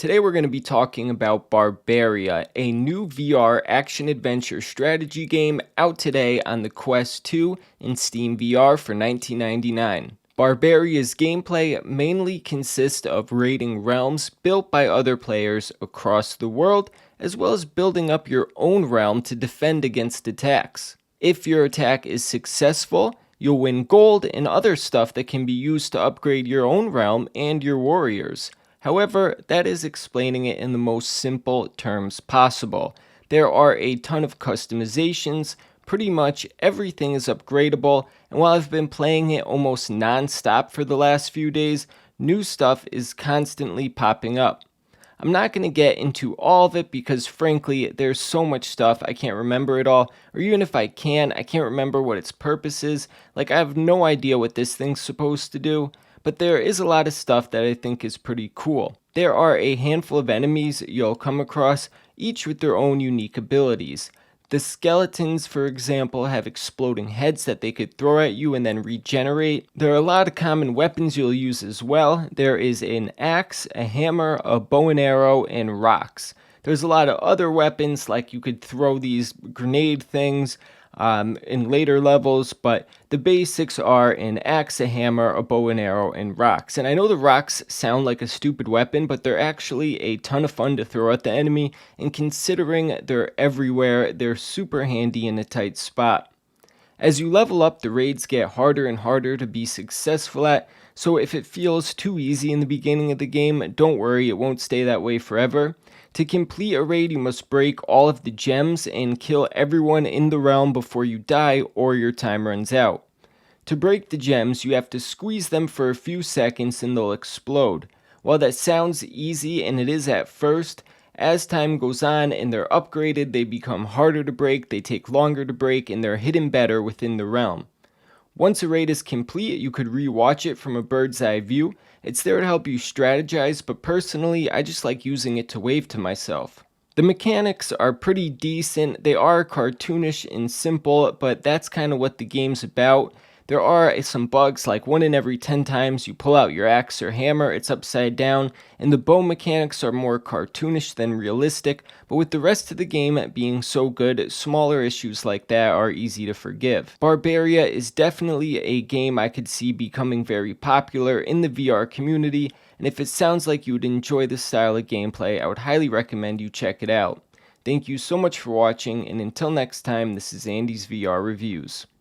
Today we're going to be talking about Barbaria, a new VR action-adventure strategy game out today on the Quest 2 in Steam VR for $19.99. Barbaria's gameplay mainly consists of raiding realms built by other players across the world, as well as building up your own realm to defend against attacks. If your attack is successful, you'll win gold and other stuff that can be used to upgrade your own realm and your warriors. However, that is explaining it in the most simple terms possible. There are a ton of customizations, pretty much everything is upgradable, and while I've been playing it almost non-stop for the last few days, new stuff is constantly popping up. I'm not going to get into all of it because frankly, there's so much stuff I can't remember it all, or even if I can't remember what its purpose is. Like I have no idea what this thing's supposed to do, but there is a lot of stuff that I think is pretty cool. There are a handful of enemies you'll come across, each with their own unique abilities. The skeletons, for example, have exploding heads that they could throw at you and then regenerate. There are a lot of common weapons you'll use as well. There is an axe, a hammer, a bow and arrow, and rocks. There's a lot of other weapons, like you could throw these grenade things in later levels, but the basics are an axe, a hammer, a bow and arrow, and rocks. And I know the rocks sound like a stupid weapon, but they're actually a ton of fun to throw at the enemy, and considering they're everywhere, they're super handy in a tight spot. As you level up, the raids get harder and harder to be successful at, so if it feels too easy in the beginning of the game, don't worry, it won't stay that way forever. To complete a raid, you must break all of the gems and kill everyone in the realm before you die or your time runs out. To break the gems, you have to squeeze them for a few seconds and they'll explode. While that sounds easy, and it is at first, as time goes on and they're upgraded, they become harder to break, they take longer to break, and they're hidden better within the realm. Once a raid is complete, you could re-watch it from a bird's eye view. It's there to help you strategize, but personally, I just like using it to wave to myself. The mechanics are pretty decent. They are cartoonish and simple, but that's kind of what the game's about. There are some bugs, like 1 in every 10 times you pull out your axe or hammer, it's upside down, and the bow mechanics are more cartoonish than realistic, but with the rest of the game being so good, smaller issues like that are easy to forgive. Barbaria is definitely a game I could see becoming very popular in the VR community, and if it sounds like you would enjoy this style of gameplay, I would highly recommend you check it out. Thank you so much for watching, and until next time, this is Andy's VR Reviews.